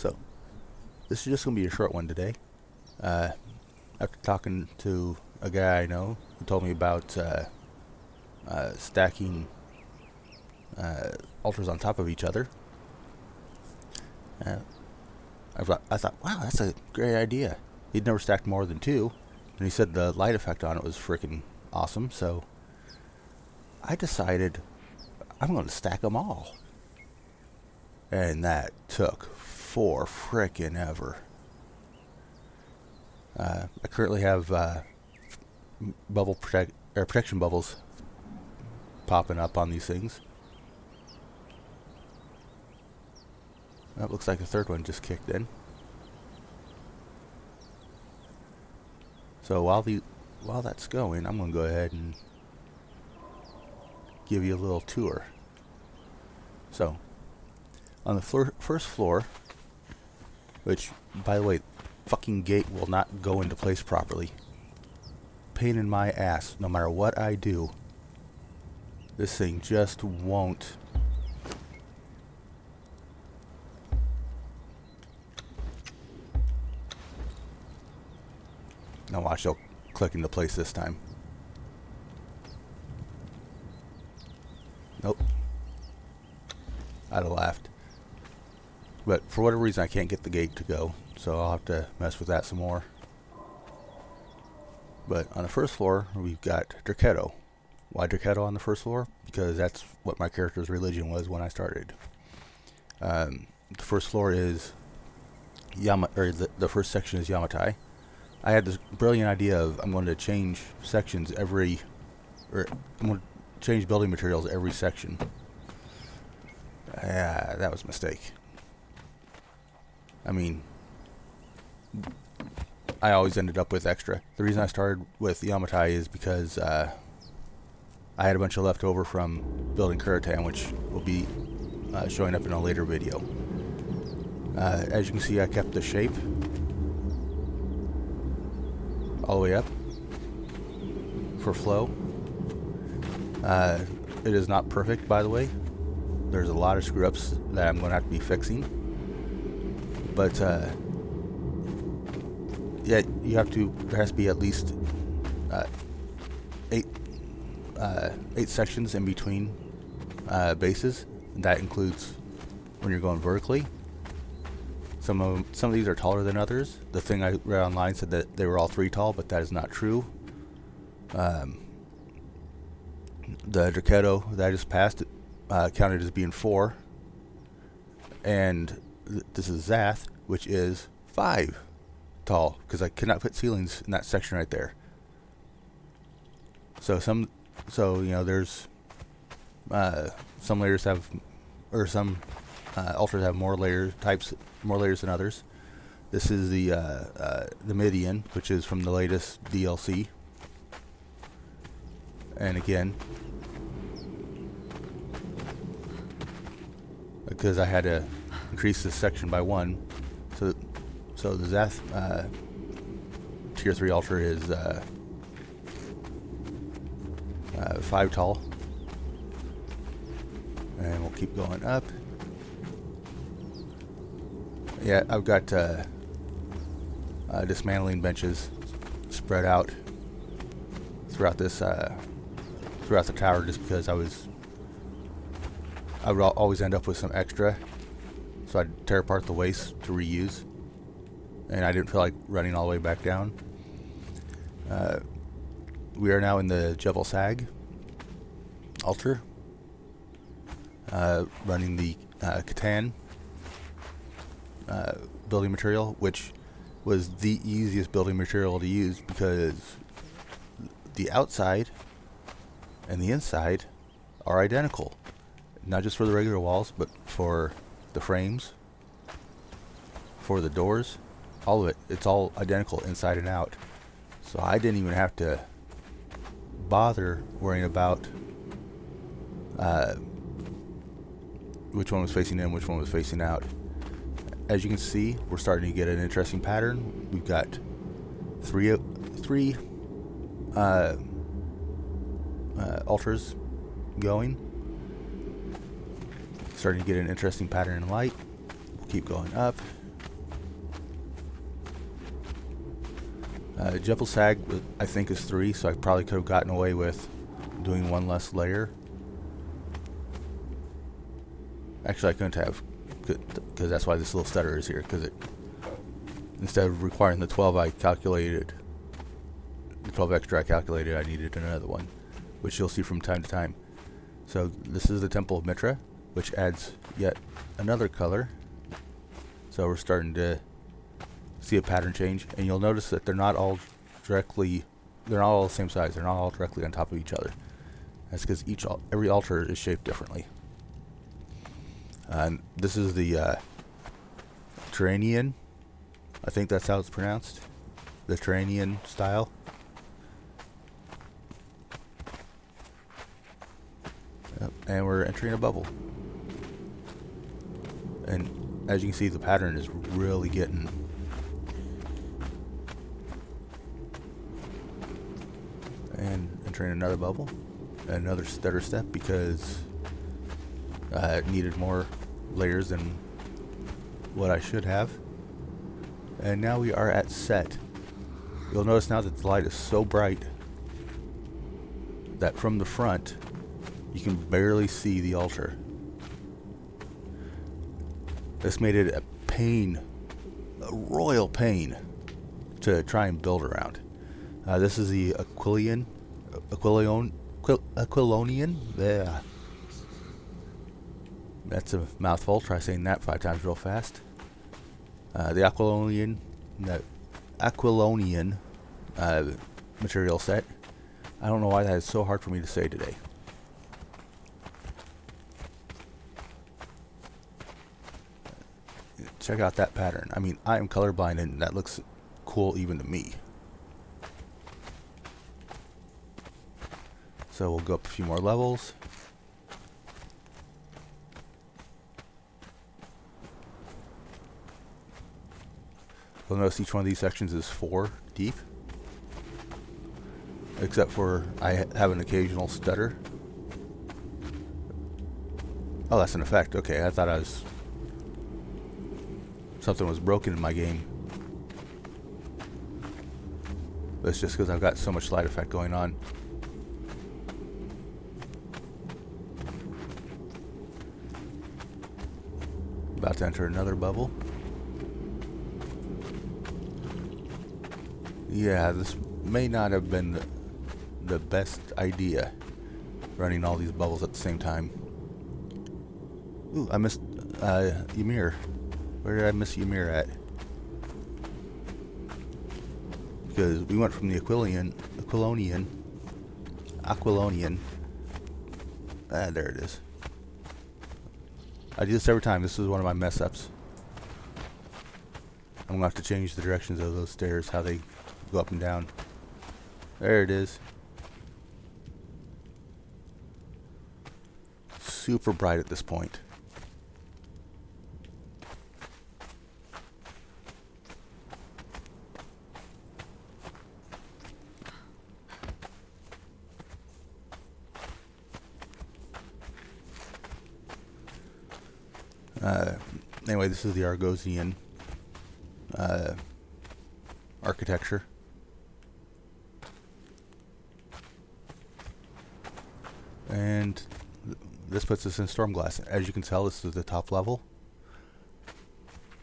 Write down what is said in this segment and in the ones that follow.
So, this is just going to be a short one today. After talking to a guy I know who told me about stacking altars on top of each other, I thought, wow, that's a great idea. He'd never stacked more than 2, and he said the light effect on it was freaking awesome, so I decided I'm going to stack them all. And that took for frickin' ever. I currently have protection bubbles popping up on these things. That looks like the third one just kicked in. So while that's going, I'm going to go ahead and give you a little tour. So, on the first floor, which, by the way, fucking gate will not go into place properly. Pain in my ass, no matter what I do. This thing just won't. Now watch, it'll click into place this time. Nope. I'd have laughed. But for whatever reason I can't get the gate to go, so I'll have to mess with that some more. But on the first floor we've got Derketo. Why Derketo on the first floor? Because that's what my character's religion was when I started. The first floor is the first section is Yamatai. I had this brilliant idea of I'm going to change sections I'm going to change building materials every section. Yeah, that was a mistake. I mean, I always ended up with extra. The reason I started with Yamatai is because I had a bunch of leftover from building Khitan, which will be showing up in a later video. As you can see, I kept the shape all the way up for flow. It is not perfect, by the way. There's a lot of screw ups that I'm going to have to be fixing. But yeah, there has to be at least 8 sections in between bases. That includes when you're going vertically. Some of these are taller than others. The thing I read online said that they were all 3 tall, but that is not true. The Derketo that I just passed counted as being 4, and this is Zath, which is 5 tall, because I could not put ceilings in that section right there. So there's some layers have, or some altars have more layers than others. This is the Nemedian, which is from the latest DLC. And again, because I had to increase this section by 1, so the Zath tier 3 altar is 5 tall, and we'll keep going up. Yeah, I've got dismantling benches spread out throughout this throughout the tower, just because I would always end up with some extra, so I'd tear apart the waste to reuse, and I didn't feel like running all the way back down. We are now in the Jhebbal Sag altar, running the Khitan building material, which was the easiest building material to use because the outside and the inside are identical, not just for the regular walls, but for the frames, for the doors, all of it. It's all identical inside and out, so I didn't even have to bother worrying about which one was facing in, which one was facing out. As you can see, we're starting to get an interesting pattern. We've got three altars going. Starting to get an interesting pattern in light. We'll keep going up. Jhebbal Sag, I think, is 3, so I probably could have gotten away with doing one less layer. Actually, I couldn't have, because that's why this little stutter is here, because it, instead of requiring the 12 I calculated, the 12 extra I calculated, I needed another one, which you'll see from time to time. So this is the Temple of Mitra, which adds yet another color. So we're starting to see a pattern change, and you'll notice that they're not all directly, they're not all the same size, they're not all directly on top of each other. That's because every altar is shaped differently. And this is the Turianian, I think that's how it's pronounced, the Turianian style. Yep, and we're entering a bubble. And as you can see, the pattern is really getting and entering another bubble, another stutter step, because it needed more layers than what I should have. And now we are at set. You'll notice now that the light is so bright that from the front you can barely see the altar. This made it a pain, a royal pain, to try and build around. This is the Aquilonian. Yeah. That's a mouthful. Try saying that 5 times real fast. The Aquilonian material set. I don't know why that is so hard for me to say today. Check out that pattern. I mean, I am colorblind and that looks cool even to me. So we'll go up a few more levels. You'll notice each one of these sections is 4 deep. Except for I have an occasional stutter. Oh, that's an effect. Okay, I thought something was broken in my game. That's just because I've got so much light effect going on. About to enter another bubble. Yeah, this may not have been the best idea, running all these bubbles at the same time. Ooh, I missed Ymir. Where did I miss Ymir at? Because we went from the Aquilonian. There it is. I do this every time. This is one of my mess ups. I'm gonna have to change the directions of those stairs, how they go up and down. There it is. Super bright at this point. Anyway, this is the Argossean architecture. And this puts us in Stormglass. As you can tell, this is the top level.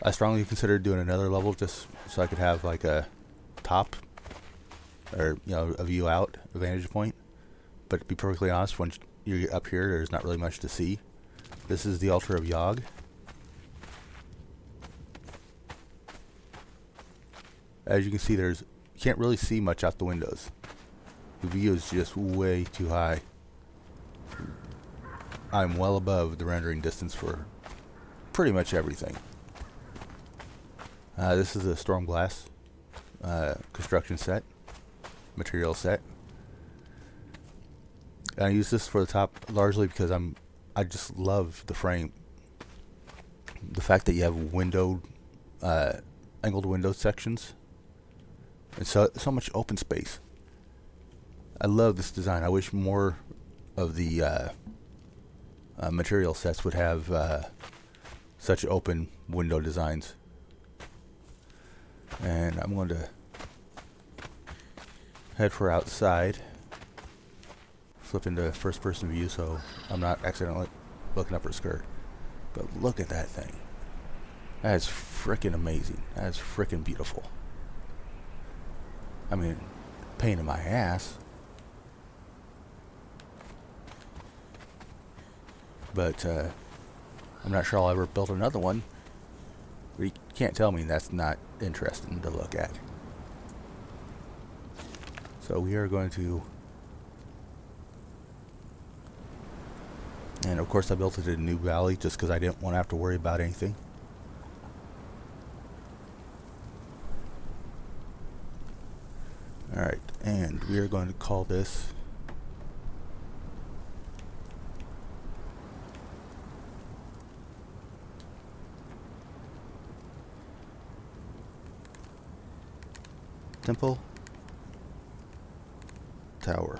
I strongly considered doing another level just so I could have like a top, or a view out, a vantage point. But to be perfectly honest, when you get up here, there's not really much to see. This is the Altar of Yog. As you can see, you can't really see much out the windows. The view is just way too high. I'm well above the rendering distance for pretty much everything. This is a Stormglass construction set, material set. I use this for the top largely because I just love the frame. The fact that you have angled window sections. And so much open space. I love this design. I wish more of the material sets would have such open window designs. And I'm going to head for outside. Flip into first person view so I'm not accidentally looking up her skirt. But look at that thing. That is freaking amazing. That is freaking beautiful. I mean, pain in my ass. But I'm not sure I'll ever build another one. But you can't tell me that's not interesting to look at. So we are going to... And of course I built it in a new valley just because I didn't want to have to worry about anything. Alright, and we are going to call this Temple Tower.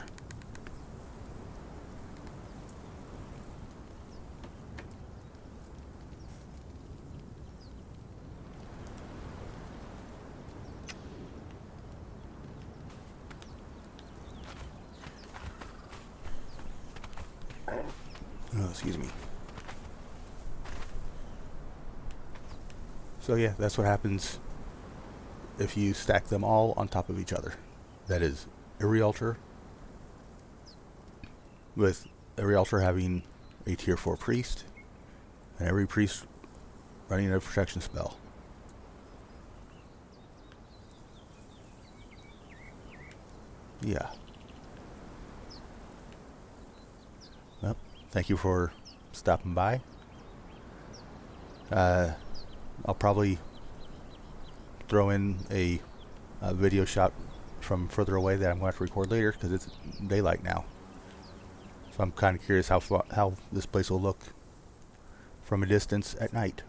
Oh, excuse me. So yeah, that's what happens if you stack them all on top of each other. That is every altar, with every altar having a tier 4 priest, and every priest running a protection spell. Yeah. Well, thank you for stopping by. I'll probably throw in a video shot from further away that I'm going to have to record later because it's daylight now. So I'm kind of curious how this place will look from a distance at night.